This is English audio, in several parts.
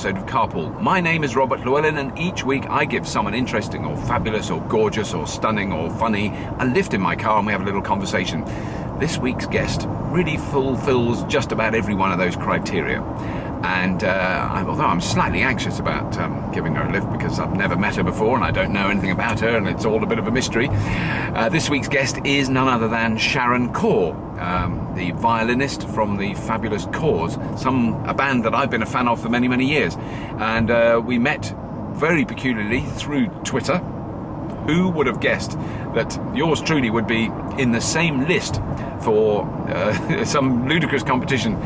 episode of Carpool. My name is Robert Llewellyn, and each week I give someone interesting or fabulous or gorgeous or stunning or funny a lift in my car and we have a little conversation. This week's guest really fulfills just about every one of those criteria. And although I'm slightly anxious about giving her a lift because I've never met her before and I don't know anything about her and it's all a bit of a mystery, this week's guest is none other than Sharon Corr, the violinist from the fabulous Corrs, a band that I've been a fan of for many, many years. And we met very peculiarly through Twitter. Who would have guessed that yours truly would be in the same list for some ludicrous competition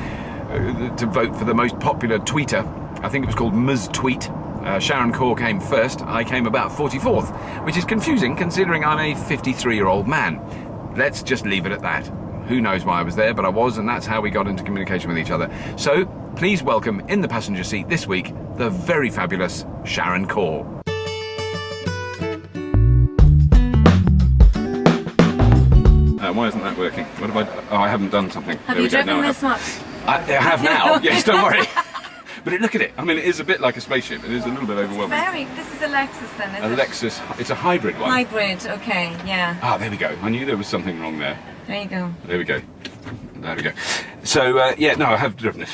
to vote for the most popular tweeter? I think it was called Ms. Tweet. Sharon Corr came first. I came about 44th, which is confusing considering I'm a 53-year-old man. Let's just leave it at that. Who knows why I was there, but I was, and that's how we got into communication with each other. So please welcome in the passenger seat this week the very fabulous Sharon Corr. Why isn't that working? What have I? Oh, I haven't done something. Have you driven this much? I have now. Yes, don't worry. But look at it. I mean, it is a bit like a spaceship. It is a little bit overwhelming. This is a Lexus then, is it? A Lexus. It's a hybrid one. Hybrid. Okay. Yeah. Ah, there we go. I knew there was something wrong there. There you go. There we go. There we go. So yeah, no, I have driven it.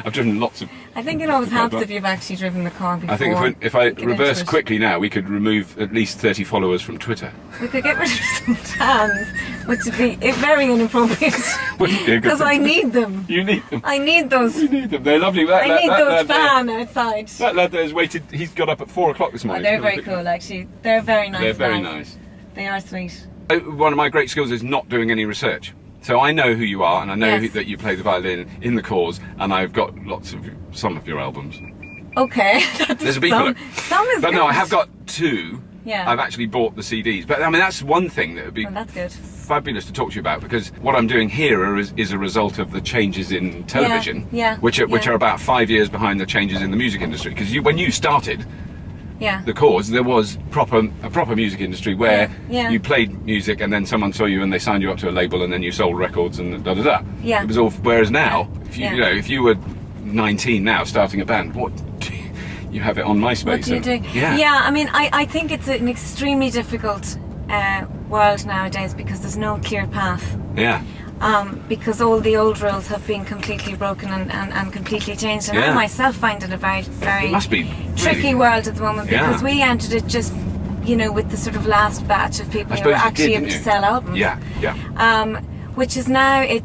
I've driven lots of. I think it always helps if you've actually driven the car before. I think if I reverse quickly now, we could remove at least 30 followers from Twitter. We could get rid of some fans, which would be very inappropriate. Because I need them. You need them. I need those. You need them. They're lovely. I need those fans outside. That lad there's waited. He's got up at 4 o'clock this morning. Oh, they're very cool, actually. They're very nice. They're very nice. They are sweet. One of my great skills is not doing any research. So I know who you are, and I know that you play the violin in the Corrs, and I've got some of your albums. Okay. There's people. Some is but good. No, I have got 2. Yeah. I've actually bought the CDs. But I mean, that's one thing that would be that's good. Fabulous to talk to you about, because what I'm doing here is a result of the changes in television, which are about 5 years behind the changes in the music industry. Because when you started. Yeah. The Corrs, there was a proper music industry where you played music and then someone saw you and they signed you up to a label and then you sold records and da da da. Yeah. It was all. Whereas now, if you were 19 now starting a band, you have it on MySpace. What do you do? Yeah. I mean, I think it's an extremely difficult world nowadays because there's no clear path. Yeah. Because all the old rules have been completely broken and completely changed. And I myself find it a very, very tricky world at the moment because we entered it just, with the sort of last batch of people who were actually able to sell albums. Yeah. Which is now, I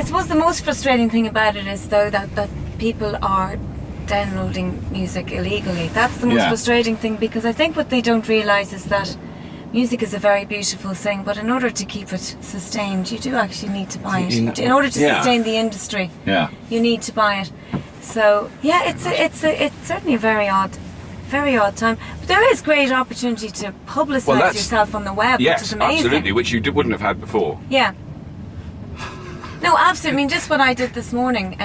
suppose the most frustrating thing about it is though that people are downloading music illegally. That's the most frustrating thing, because I think what they don't realise is that music is a very beautiful thing, but in order to keep it sustained, you do actually need to buy it. In order to sustain the industry, you need to buy it. So it's certainly a very odd time. But there is great opportunity to publicise yourself on the web, which is amazing. Absolutely, which you wouldn't have had before. Yeah. No, absolutely. I mean, just what I did this morning.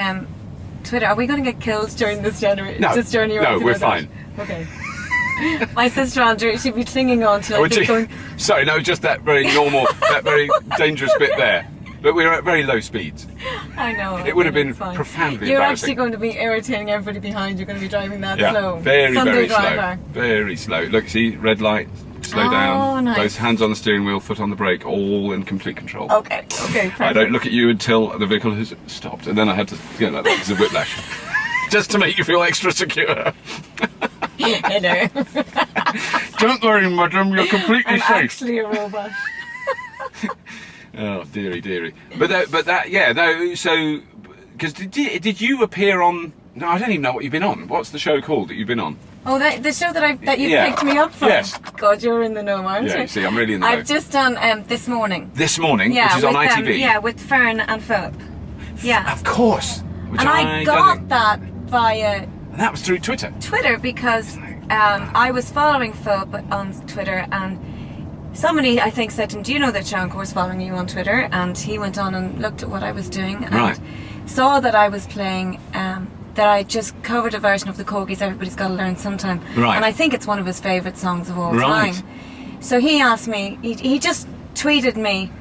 Twitter. Are we going to get killed during this journey? No, we're fine. Okay. My sister Andrew, she'd be clinging on to going. Sorry, no, just that very normal, that very dangerous bit there. But we were at very low speeds. I know. It would have been profoundly You're embarrassing. actually going to be irritating everybody behind. You're going to be driving that slow. Very, Sunday very driver. slow. Very slow. Look, see, red light, slow down. Nice. Both hands on the steering wheel, foot on the brake, all in complete control. Okay, perfect. I don't look at you until the vehicle has stopped, and then I had to get like that because of whiplash. Just to make you feel extra secure. I know. Don't worry, madam, you're completely safe. I'm actually a robot. Oh, dearie. But so, because did you appear on, no, I don't even know what you've been on. What's the show called that you've been on? Oh, the show that you picked me up from? Yes. God, you're in the know, aren't you? Yeah, you see, I'm really in the know. I've just done This Morning. This Morning, which is on ITV? With Fern and Philip. Yeah. Of course. And I got that via... And that was through Twitter? Twitter, because I was following Philip on Twitter, and somebody, I think, said to him, do you know that Sharon Corr is following you on Twitter? And he went on and looked at what I was doing and saw that I was playing, that I just covered a version of the Corgis, Everybody's Gotta Learn Sometime. Right. And I think it's one of his favourite songs of all time. So he asked me, he just tweeted me,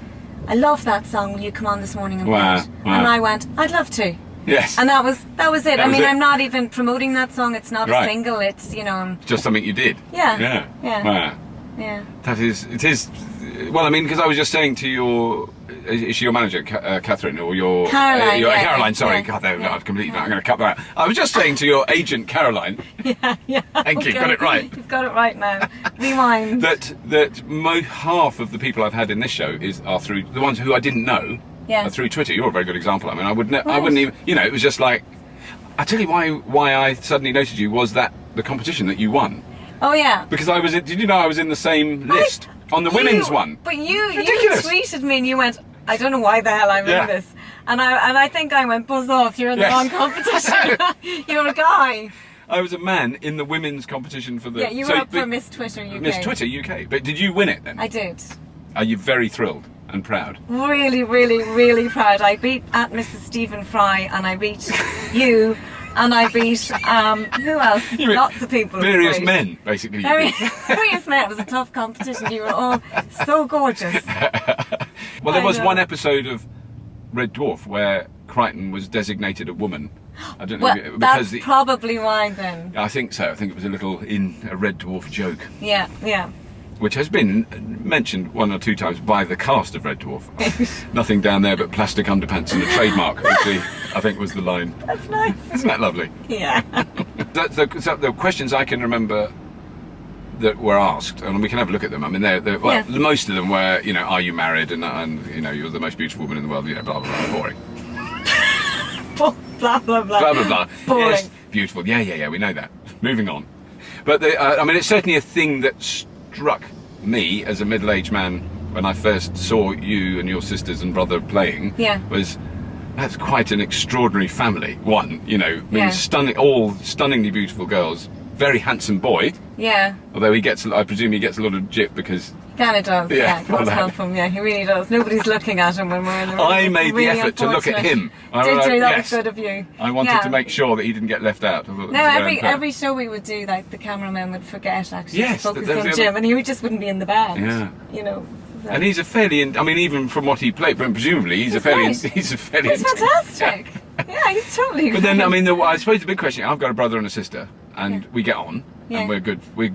I love that song, will you come on this morning and play it? And I went, I'd love to. Yes. And that was it. That was I mean, it. I'm not even promoting that song. It's not Right. a single. It's, you know. Just something you did. Yeah. Yeah. Yeah. Wow. Yeah. It is. Well, I mean, because I was just saying to your, is she your manager, Catherine, or your Caroline? Caroline. Sorry, yeah, God, yeah. I've completely. I'm going to cut that out. I was just saying to your agent, Caroline. Yeah. Thank you. Got it right. You've got it right now. Rewind. That half of the people I've had in this show are through the ones who I didn't know. Yeah. Are through Twitter. You're a very good example. I mean, I wouldn't even. You know, it was just like. I tell you why I suddenly noticed you was that the competition that you won. Oh yeah. Because I was. Did you know I was in the same list on the women's one? But you Ridiculous. tweeted me and you went, I don't know why the hell I'm in this. And I think I went, buzz off, you're in the wrong competition. You're a guy. I was a man in the women's competition for the... Yeah, you were up for Miss Twitter UK. Miss Twitter UK. But did you win it then? I did. Are you very thrilled and proud? Really, really, really proud. I beat at Mrs. Stephen Fry and I beat you and I beat, who else? Lots of people. Various men, basically. Various men. It was a tough competition. You were all so gorgeous. Well, there was one episode of Red Dwarf where Crichton was designated a woman. I don't know. Well, because that's probably why then. I think so. I think it was a Red Dwarf joke. Yeah, yeah. Which has been mentioned one or two times by the cast of Red Dwarf. Nothing down there but plastic underpants and a trademark, which I think was the line. That's nice. Isn't that lovely? Yeah. The questions I can remember that were asked, and we can have a look at them. I mean, most of them were, you know, are you married, and you know, you're the most beautiful woman in the world, you know, blah blah blah, boring. Blah blah blah. Blah blah blah. Boring. Yes, beautiful. Yeah. We know that. Moving on. But I mean, it's certainly a thing that struck me as a middle-aged man when I first saw you and your sisters and brother playing. Yeah. Was that's quite an extraordinary family. One, you know, I mean, all stunningly beautiful girls. Very handsome boy. Yeah. Although I presume he gets a lot of jip because. Kind of does. Yeah. well, Can't help him. Yeah, he really does. Nobody's looking at him when we're in the room. I made the effort to look at him. Did you? That was good of you. I wanted to make sure that he didn't get left out. No, every show we would do, like the cameraman would forget actually to focus on Jim, and he just wouldn't be in the band. Yeah. You know. So. And he's a fairly, I mean, even from what he played, presumably he's fairly. He's fantastic. Yeah, he's totally. But then, I mean, I suppose the big question. I've got a brother and a sister, and we get on. Yeah. And we're good. We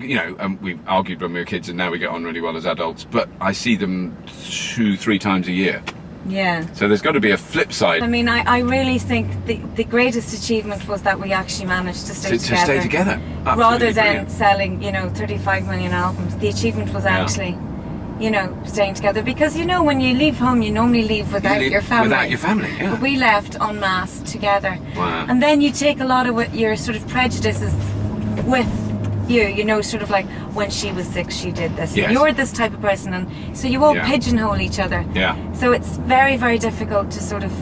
argued when we were kids, and now we get on really well as adults. But I see them 2-3 times a year. Yeah. So there's got to be a flip side. I mean, I really think the greatest achievement was that we actually managed to stay together. To stay together. Absolutely rather than brilliant. selling, 35 million albums. The achievement was actually, staying together. Because, when you leave home, you normally leave without your family. Without your family, yeah. But we left en masse together. Wow. And then you take a lot of your sort of prejudices with you, sort of like when she was 6 she did this. Yes. You're this type of person, and so you all pigeonhole each other. Yeah. So it's very, very difficult to sort of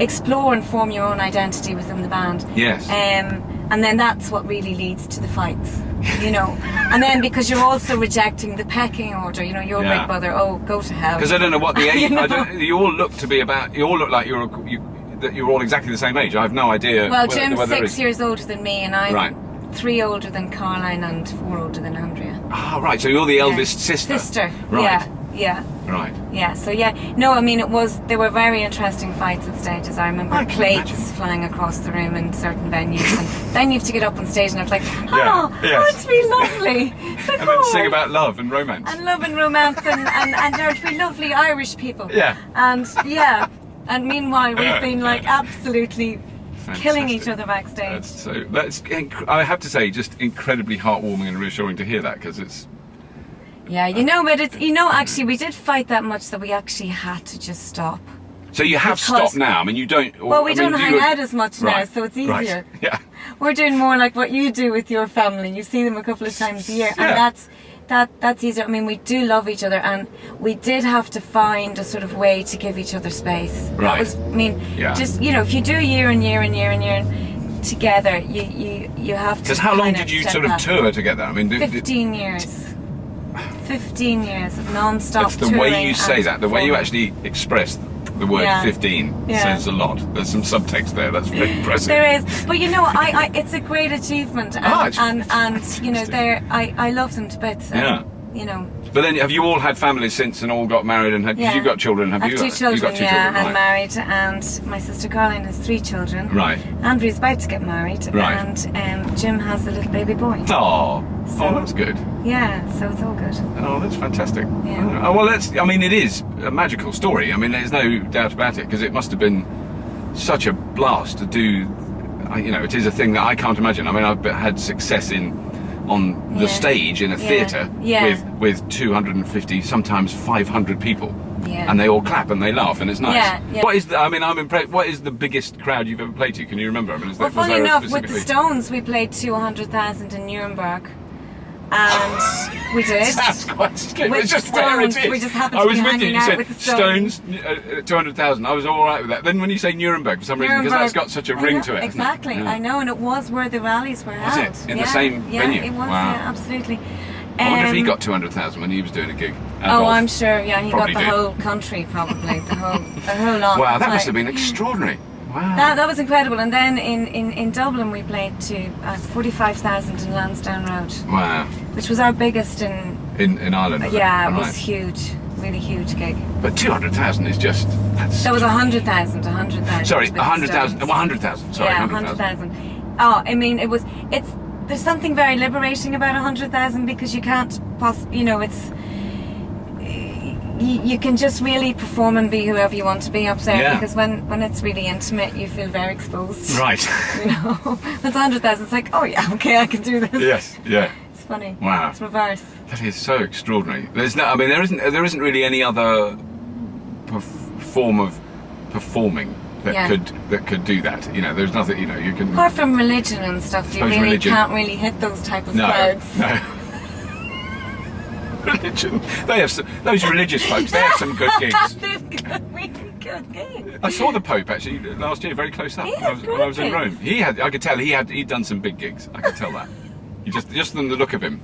explore and form your own identity within the band. Yes. And then that's what really leads to the fights. And then because you're also rejecting the pecking order, your big brother, go to hell. Because I don't know what the age. You all look to be about. You all look like you're all exactly the same age. I have no idea. Well, Jim's 6 years older than me, and I'm 3 older than Caroline and 4 older than Andrea. Oh, right. So you're the eldest sister. Right. Yeah. Right. Yeah. So no, I mean there were very interesting fights at stages. I remember plates flying across the room in certain venues, and then you have to get up on stage, and I was like, it's be lovely. And then sing about love and romance. And love and romance, and there would be lovely Irish people. Yeah. And meanwhile we've been like absolutely killing each other backstage. That's I have to say, just incredibly heartwarming and reassuring to hear that, because it's. Yeah, but it's actually we did fight that much that we actually had to just stop. So you have stopped now. I mean, you don't. We don't hang out as much now, so it's easier. Right. Yeah. We're doing more like what you do with your family. You see them a couple of times a year, and that's easier. I mean, we do love each other, and we did have to find a sort of way to give each other space. Right. Just if you do a year and year and year and year together, you have to. Because how long did you sort of tour together? I mean, 15 years. 15 years of non-stop touring. It's the way you say that, the way you actually express the word 15 says a lot. There's some subtext there. That's very impressive. There is, but it's a great achievement, and I love them to bits. you know. But then, have you all had families since and all got married and had? Yeah. You've got children, have I have you? two children. You've got two yeah, children, I'm married, and my sister Caroline has 3 children. Right. Andrew's about to get married, Right. and Jim has a little baby boy. Oh, So- that's good. Yeah, so it's all good. Oh, that's fantastic. Yeah. Oh, well, I mean, it is a magical story. I mean, there's no doubt about it, because it must have been such a blast to do. You know, it is a thing that I can't imagine. I mean, I've had success on the Yeah. stage in a Yeah. theatre Yeah. with 250, sometimes 500 people. Yeah. And they all clap and they laugh, and it's nice. Yeah, yeah. What is I'm impressed. What is the biggest crowd you've ever played to? Can you remember? I mean, Well, was funny there enough, with the specifically- Stones, we played to 100,000 in Nuremberg, and we did. That's quite scary. With It's just the where it Stones, is. we just happened I to was be with you. hanging You out said with the Stones. 200,000. I was all right with that. Then when you say Nuremberg, for some reason, because that's got such a I ring know, to it. hasn't it? Exactly, Yeah. I know, and it was where the rallies were Was held. it? In the same yeah, venue? it was. Wow. Yeah, absolutely. I wonder if he Um, got 200,000 when he was doing a gig. Oh, I'm sure. Yeah, he Probably got the did. whole country, probably the whole lot. Wow, That's that must right. have been extraordinary. Wow. That was incredible. And then in Dublin we played to 45,000 in Lansdowne Road, Wow. which was our biggest in. In Ireland. Was Yeah, it it was Right. huge, really huge gig. But 200,000 is just. That's That was 100,000. 100,000. Sorry, with the 100,000. Stones. 100,000. Sorry, Yeah, 100,000. 100,000. Oh, I mean, it's. There's something very liberating about 100,000 because you can't you know, it's. You can just really perform and be whoever you want to be up there, Yeah. because when it's really intimate, you feel very exposed. Right. You know, when it's 100,000, it's like, oh yeah, okay, I can do this. Yes. Yeah. It's funny. Wow. It's reverse. That is so extraordinary. There's no. I mean, there isn't really any other form of performing that Yeah. could do that. You know, there's nothing. You know, you can. Apart from religion and stuff, you Suppose really religion. can't really hit those type of No. crowds. No. Religion. They have those religious folks. They have some good gigs. They've got really good gigs. I saw the Pope actually last year, very close up. He When has I was in great Rome. gigs. I could tell he'd done some big gigs. I could tell that. Just from the look of him.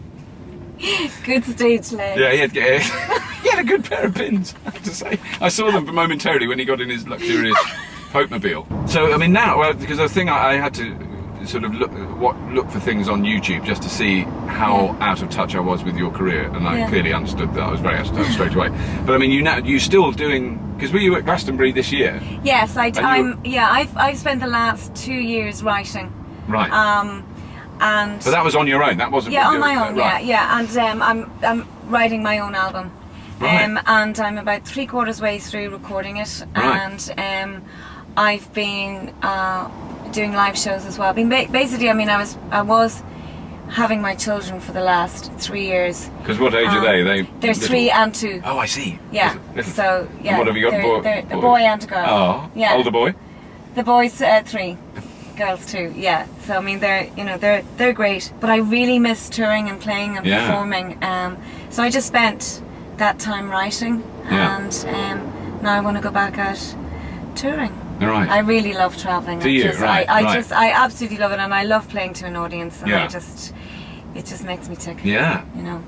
Good stage legs. Yeah, he had a good pair of pins, I have to say. I saw them momentarily when he got in his luxurious Pope-mobile. So, I mean, now, well, because the thing I had to sort of look for things on YouTube just to see how out of touch I was with your career, and I clearly understood that. I was very out of touch straight away. But I mean, you still doing, because were you at Glastonbury this year? Yes, I've spent the last 2 years writing. Right. And But that was on your own. That wasn't. yeah, on my own. Right. Yeah. And I'm writing my own album. Right. And I'm about 3/4 way through recording it, Right. and I've been doing live shows as well. Basically, I mean, I was having my children for the last 3 years. Because what age are they? They're little? 3 and 2. Oh, I see. Yeah. Little. So yeah. And what have you got? They're a boy and a girl. Oh. Yeah. Older boy. The boys 3, girls 2. Yeah. So I mean, they're great. But I really miss touring and playing and Yeah. performing. So I just spent that time writing, Yeah. and now I want to go back out touring. Right. I really love traveling. Do you? Right, right. I absolutely love it, and I love playing to an audience, and Yeah. it just makes me tick. Yeah. You know,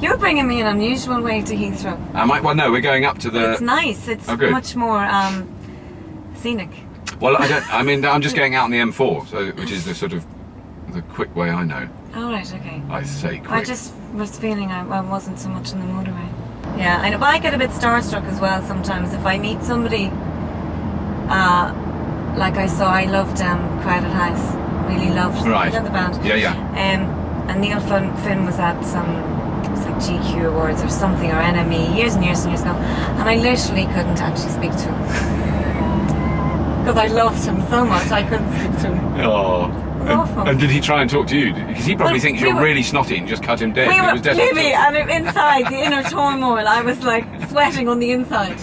you're bringing me an unusual way to Heathrow. Well, no, we're going up to the. It's nice. It's Oh, good. much more scenic. Well, I mean, I'm just going out on the M4, which is the sort of the quick way I know. Oh right, okay. I say quick. I just was feeling I wasn't so much on the motorway. Yeah, I know, but I get a bit starstruck as well sometimes if I meet somebody. Like I loved Crowded House. Really loved. Right. You know the band. Yeah. And Neil Finn was at some, it was like GQ Awards or something, or NME, years and years and years ago, and I literally couldn't actually speak to him because I loved him so much I couldn't speak to him. Oh. It was awful. And did he try and talk to you? Because he probably Well, thinks we you're were- really snotty and just cut him dead. We He were was desperate. maybe, and inside the inner turmoil, I was like sweating on the inside.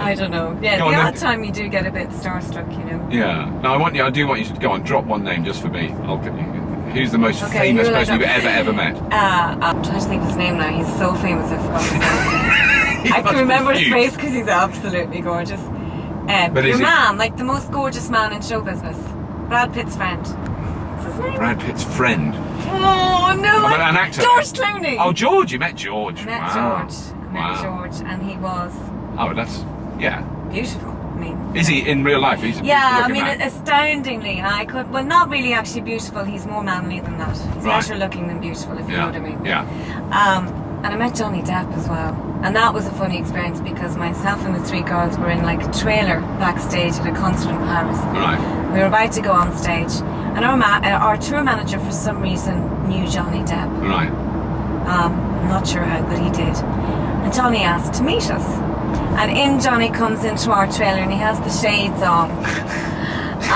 I don't know. Yeah, Go the on odd then. time you do get a bit starstruck, you know. Yeah. No, I do want you to go on. Drop one name just for me. I'll get you. Who's the most Okay, famous who will I person you've drop? ever met? I'm trying to think of his name now. He's so famous, I forgot his name. I must can be remember his huge. face because he's absolutely gorgeous. But is Your he- man, like the most gorgeous man in show business. Brad Pitt's friend. What's his name? Brad Pitt's friend. Oh no! But an actor. George Clooney. Oh, George. You met George. I met Wow. George. I met Wow. George, and he was Oh, that's yeah. beautiful. I mean? Is he in real life? He's a Yeah, I beautiful mean, man. astoundingly. I could, well, not really actually beautiful. He's more manly than that. He's Right. better looking than beautiful, if you know what I mean. Yeah. And I met Johnny Depp as well. And that was a funny experience because myself and the three girls were in like a trailer backstage at a concert in Paris. Right. We were about to go on stage, and our tour manager for some reason knew Johnny Depp. Right. I'm not sure how, but he did. And Johnny asked to meet us. And in Johnny comes into our trailer and he has the shades on.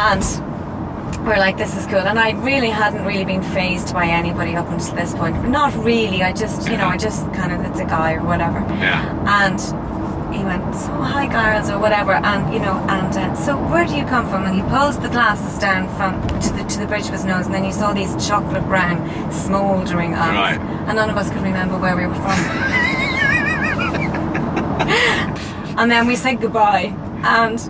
And we're like, this is cool. And I really hadn't really been fazed by anybody up until this point. Not really. I just, I just kind of, it's a guy or whatever. Yeah. And he went, so hi girls or whatever. And, so where do you come from? And he pulls the glasses down to the bridge of his nose. And then you saw these chocolate brown smouldering eyes. Right. And none of us could remember where we were from. And then we said goodbye, and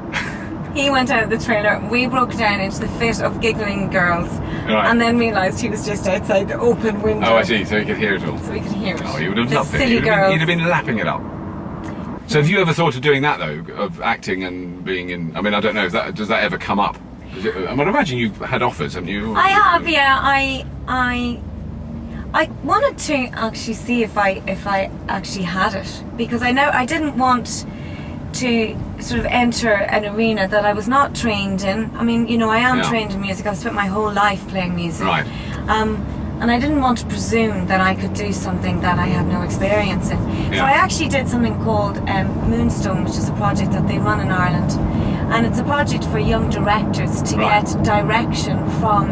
he went out of the trailer. We broke down into the fit of giggling girls, Right. and then realised he was just outside the open window. Oh, I see. So you could hear it all. So we could hear it. Oh, you would have The loved it. silly You'd girls. have been lapping it up. So have you ever thought of doing that though, of acting and being in? I mean, I don't know if does that ever come up? I would imagine you've had offers, haven't you? I have, yeah. I wanted to actually see if I actually had it, because I didn't want to sort of enter an arena that I was not trained in. I mean, I am trained in music. I've spent my whole life playing music. Right. And I didn't want to presume that I could do something that I had no experience in. Yeah. So I actually did something called Moonstone, which is a project that they run in Ireland. And it's a project for young directors to Right. get direction from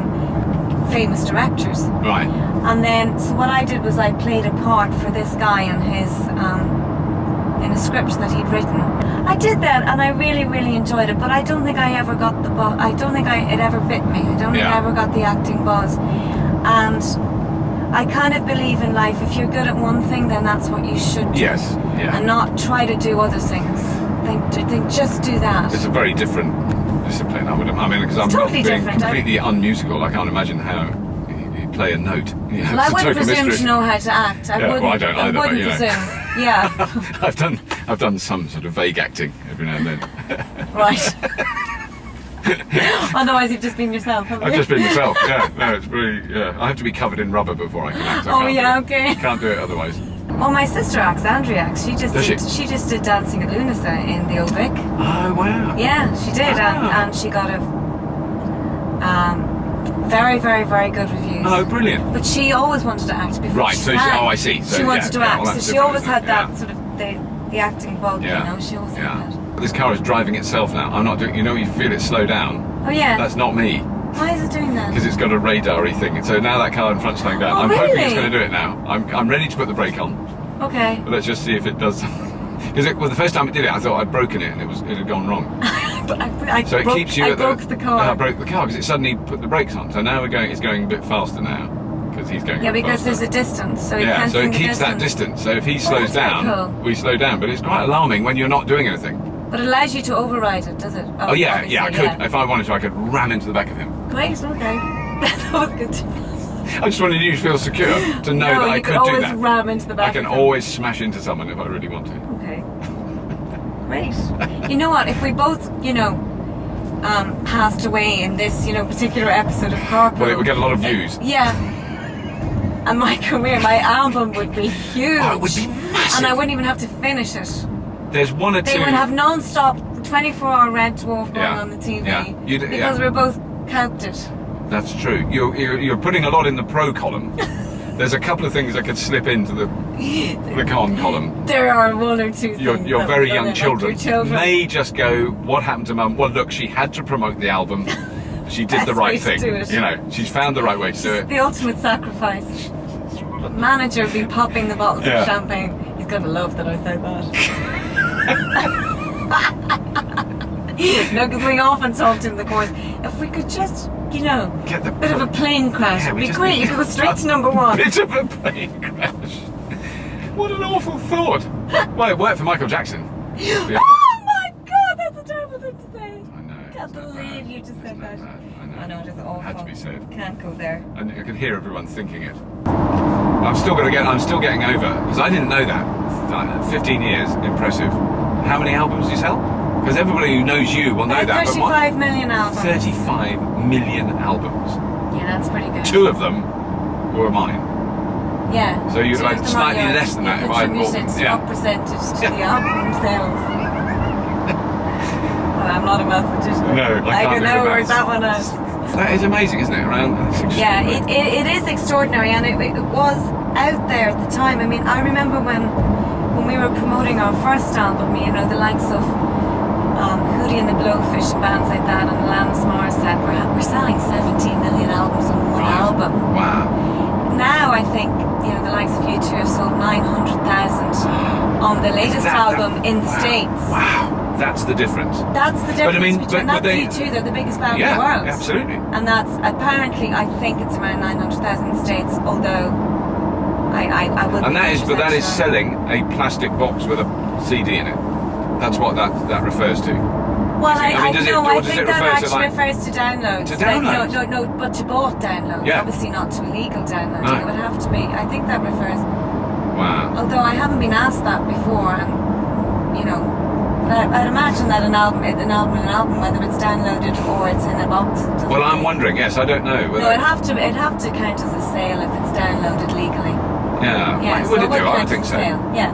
famous directors. Right. And then, so what I did was I played a part for this guy in his, in a script that he'd written. I did that and I really, really enjoyed it, but I don't think I ever got the buzz. I don't think it ever bit me. I don't think I ever got the acting buzz. And I kind of believe in life, if you're good at one thing, then that's what you should do. Yes. Yeah. And not try to do other things. Think just do that. It's a very different discipline, I mean, because I'm totally not being different. completely unmusical. I can't imagine how you play a note. Well, I wouldn't presume to know how to act. I wouldn't, well, I don't either, I wouldn't but, presume. Yeah. I've done some sort of vague acting every now and then. Right. Otherwise, you've just been yourself, haven't I've you? just been myself. Yeah, no, it's really. Yeah, I have to be covered in rubber before I can act. Oh, yeah, okay. Can't do it otherwise. Well, my sister acts, Andrea acts. She just Does she just did Dancing at Lunasa in the Old Vic. Oh wow. Yeah, she did, Wow. and she got a very, very, very good reviews. Oh, brilliant. But she always wanted to act before Right, she so sang. I see. So, she wanted to act, well, so that's she different, always isn't had it? that Yeah. sort of the acting bug. Yeah. She always had Yeah. that. This car is driving itself now. I'm not doing. You feel it slow down. Oh yeah. That's not me, Why is it doing that? because it's got a radar-y thing. So now that car in front's slowing down. Oh, I'm hoping it's really? going to do it now. I'm ready to put the brake on. Okay. But let's just see if it does. Because the first time it did it, I thought I'd broken it and it had gone wrong. But I So it broke, keeps you I at broke the car. I broke the car because it suddenly put the brakes on. So now it's going a bit faster now because he's going. Yeah, a bit because faster. there's a distance, so Yeah, so fencing it the keeps that distance. So if he slows that's very down, cool. we slow down. But it's quite alarming when you're not doing anything. But it allows you to override it, does it? Oh yeah, obviously, yeah, I could. If I wanted to, I could ram into the back of him. Great, okay. That was good to know. I just wanted you to feel secure to know No, that I you could could do always that. ram into the back I can of them. always smash into someone if I really want to. Okay. Great. You know what? If we both, passed away in this, particular episode of Carpool. Well, it would get a lot of views. Yeah. And my career, my album would be huge. Oh, it would be massive. And I wouldn't even have to finish it. There's one or two. They would have non-stop 24-hour Red Dwarf going Yeah. on the TV. Yeah. Because we're both coped it. That's true. You're putting a lot in the pro column. There's a couple of things that could slip into the con column. There are one or two things. Your that very we're young gonna- children like your children. may just go, what happened to mum? Well, look, she had to promote the album. She did the Best right way to thing. do it. She's found the right way to do it. The ultimate sacrifice. Manager been popping the bottles Yeah. of champagne. He's gonna love that I said that. No, because we often talk to him in the course. If we could just, Get the bit of a plane crash, Yeah, it'd we be just great. need- You could go straight to number one. Bit of a plane crash. What an awful thought. Well, it worked for Michael Jackson. to be honest. Oh my God, that's a terrible thing to say. I know. Can't it's not believe bad. you just It's said not that. bad. I know it is awful. Had to be said. Can't go there. And I could hear everyone thinking it. I'm still getting over because I didn't know that. 15 years, impressive. How many albums do you sell? Because everybody who knows you will know that. 35 million albums. 35 million albums. Yeah, that's pretty good. 2 of them were mine. Yeah. So you'd 2 like of them slightly are yours. less than that if I had more. Contributed Yeah. what percentage to the album sales? Well, I'm not a mathematician. No, I can't can do know the where's maths. that one at. That is amazing, isn't it? Yeah, it is extraordinary, and it was out there at the time. I mean, I remember when we were promoting our first album, you know, the likes of Hootie and the Blowfish and bands like that, and Alanis Morissette, we're selling 17 million albums on one album. Wow. Now I think, you know, the likes of U2 have sold 900,000 on the latest album in the States. Wow. That's the difference. That's the difference But I mean, between but they, U2, they're the biggest band in the world. Absolutely. And that's apparently, I think it's around 900,000 in the States, although I would. And that is sure. selling a plastic box with a CD in it. That's what that refers to. Well, I think that actually refers to downloads. To downloads? Like, no, but to bought downloads. Yeah. Obviously not to illegal downloads. No. It would have to be. I think that refers. Wow. Although I haven't been asked that before, and you know, but I'd imagine that an album, whether it's downloaded or it's in a box. Well, I'm wondering. Yes, I don't know. No, it'd have to count as a sale if it's downloaded legally. Yeah. Yeah, Would so it do? I count would think as a so. sale. Yeah,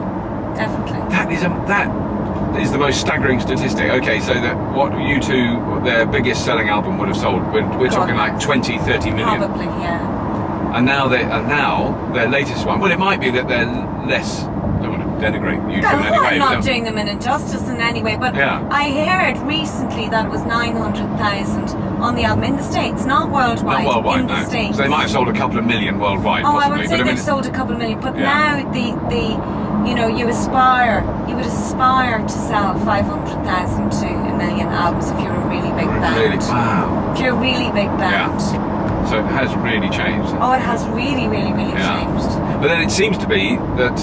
definitely. That is the most staggering statistic. Okay, so that what U2, their biggest selling album would have sold, we're talking like 20, 30 million. Probably, yeah. And now their latest one, well, it might be that they're less. I don't want to denigrate U2 in any way. I'm not doing them an injustice in any way, but Yeah. I heard recently that it was 900,000 on the album in the States, not worldwide. Not worldwide, in the no. States. So they might have sold a couple of million worldwide, Oh, possibly. I would say but they've sold a couple of million, but Yeah. now you know, you would aspire to sell 500,000 to a million albums if you're a really big band. Really? Wow. If you're a really big band. Yeah. So it has really changed. Oh, it has really, really, really changed. But then it seems to be that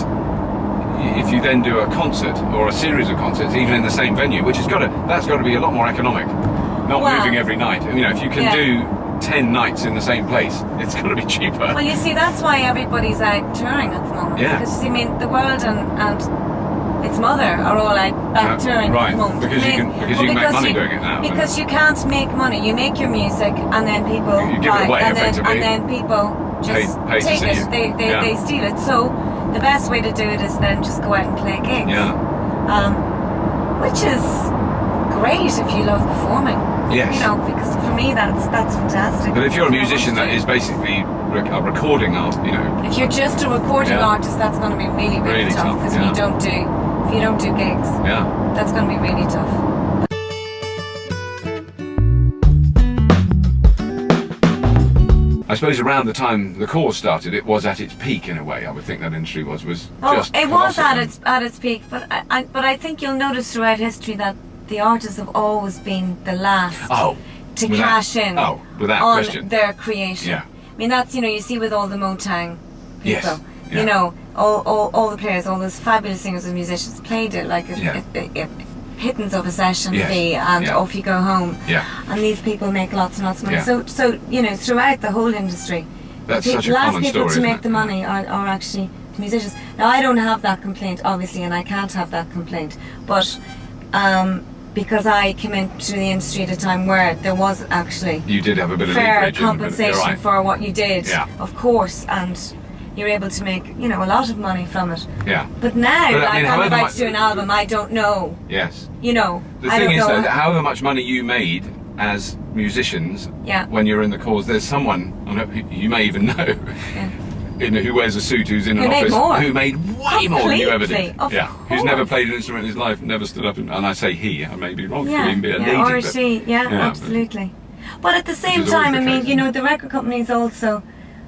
if you then do a concert or a series of concerts, even in the same venue, that's got to be a lot more economic. Not moving every night. You know, if you can do 10 nights in the same place, it's got to be cheaper. Well, you see, that's why everybody's out touring at the moment. Yeah. Because, I mean, the world and its mother are all out touring at the moment. Because you can make money doing it now. Because you can't make money. You make your music and then people You give it away, effectively. and then people just Pay to take see it. you. They steal it. So the best way to do it is then just go out and play gigs. Yeah. Which is great if you love performing. Yes. You know, because for me that's fantastic. But if you're a musician that is basically a recording art, you know. If you're just a recording artist, that's going to be really, really tough. Because if you don't do gigs, that's going to be really tough. I suppose around the time the Corrs started, it was at its peak in a way. I would think that industry was just. It was colossal. at its peak, but I think you'll notice throughout history that the artists have always been the last to cash in on question. their creation. Yeah. I mean, that's, you know, you see with all the Motown people. Yes. Yeah. You know, all the players, all those fabulous singers and musicians played it like a pittance of a session fee, and off you go home. Yeah. And these people make lots and lots of money. Yeah. So you know, throughout the whole industry, That's the such a last common people story, to make isn't it? the money are actually the musicians. Now, I don't have that complaint, obviously, and I can't have that complaint, but because I came into the industry at a time where there was actually You did have a bit of fair leverage. compensation for what you did, Yeah. of course, and you're able to make, you know, a lot of money from it. Yeah. But now, But, I mean, I'm however about much- to do an album, I don't know. Yes. You know, The I thing don't is, know. though, that however much money you made as musicians when you're in the Corrs, there's someone you may even know who wears a suit, who's in an office, who made way more than you ever did. Who's never played an instrument in his life, never stood up, and I say he, I may be wrong, could even be a lady. Or she, absolutely. But at the same time, I mean, you know, the record companies also,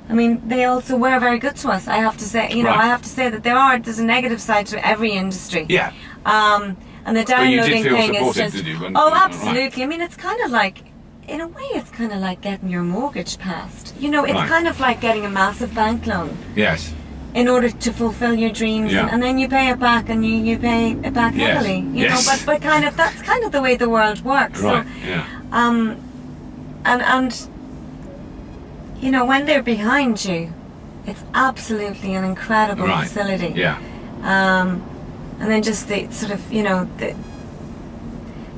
I mean, they also were very good to us. I have to say, you know, I have to say that there's a negative side to every industry. Yeah. And the downloading thing is just. Did you, absolutely. I mean, it's kind of like, in a way, it's kind of like getting your mortgage passed. You know, it's kind of like getting a massive bank loan. Yes. In order to fulfill your dreams, and then you pay it back, and you pay it back heavily. You know, but kind of that's kind of the way the world works. Right. So, and you know, when they're behind you, it's absolutely an incredible facility. Yeah. And then just the sort of, you know,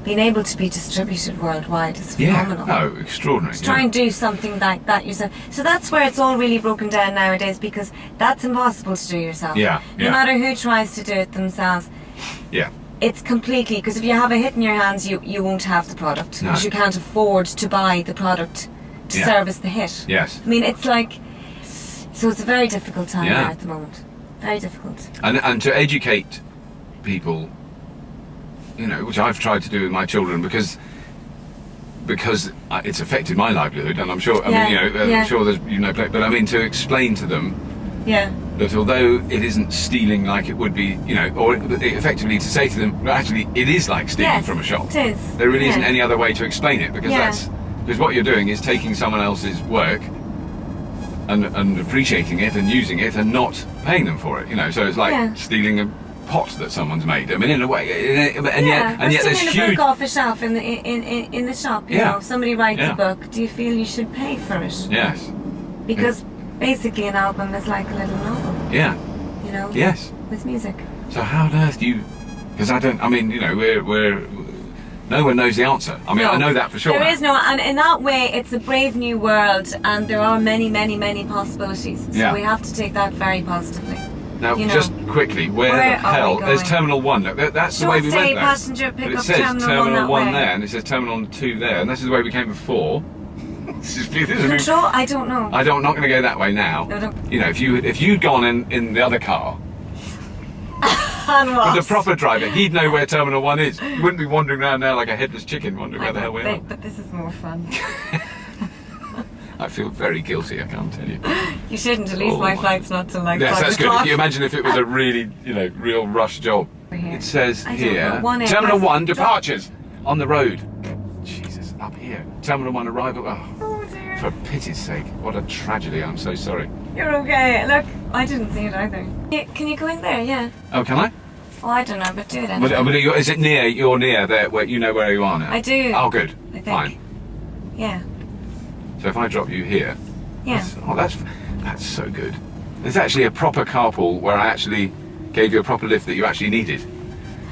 being able to be distributed worldwide is phenomenal. Yeah, no, extraordinary. Try and do something like that yourself. So that's where it's all really broken down nowadays, because that's impossible to do yourself. Yeah, no matter who tries to do it themselves. Yeah. It's completely, because if you have a hit in your hands, you won't have the product, because you can't afford to buy the product to service the hit. Yes. I mean, it's like, so it's a very difficult time now at the moment. Very difficult. And to educate people, you know, which I've tried to do with my children, because it's affected my livelihood, and I'm sure, I mean, you know, I'm sure there's, you know, but I mean, to explain to them that although it isn't stealing like it would be, you know, or effectively to say to them, well, actually, it is like stealing from a shop. It is. There really isn't any other way to explain it, because because what you're doing is taking someone else's work and appreciating it and using it and not paying them for it, you know. So it's like stealing a pot that someone's made. I mean, in a way, and yet there's huge. A book off a shelf in the shop. You know, somebody writes a book. Do you feel you should pay for it? Yes. Because basically, an album is like a little novel. Yeah. You know. Yes. With music. So how on earth do you? Because I don't. I mean, you know, we're. No one knows the answer. I mean, I know that for sure. There is no, and in that way, it's a brave new world, and there are many, many, many possibilities. So we have to take that very positively. Now, just quickly, where the hell? There's Terminal 1. Look, that's the way we went there. Passenger pickup, but it says Terminal 1 there, and it says Terminal 2 there, and this is the way we came before. Control? I don't know. I'm not going to go that way now. No, don't. You know, if you'd gone in the other car. With a proper driver, he'd know where Terminal 1 is. You wouldn't be wandering around there like a headless chicken, wondering where the hell we are. But this is more fun. I feel very guilty, I can't tell you. You shouldn't, at least my flight's not till like 5 that's o'clock. good. If you imagine if it was a really, you know, real rush job. It says here, Terminal 1 departures on the road. Jesus, up here. Terminal 1 arrival. Oh dear. For pity's sake, what a tragedy, I'm so sorry. You're okay. Look, I didn't see it either. Can you go in there? Yeah. Oh, can I? Oh, I don't know, but do it anyway. But is it near? You're near there, where you know where you are now. I do. Oh, good. I think. Fine. Yeah. So if I drop you here. Yeah. That's so good. There's actually a proper carpool where I actually gave you a proper lift that you actually needed.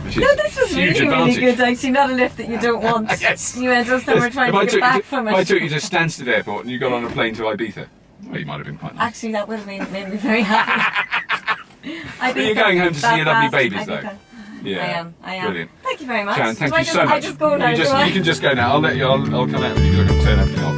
Which is this was huge really, advantage. really good, actually. Not a lift that you don't want. Yes. You end up somewhere trying to get back from it. If I took you to Stansted Airport and you got on a plane to Ibiza, well, you might have been quite nice. Actually, that would have made me very happy. But you're going home to see your lovely babies, though. Yeah, I am. Brilliant. Thank you very much. Sharon, thank you so much. I just go now, you can just go now. I'll come out with you. Look, I'll turn everything off.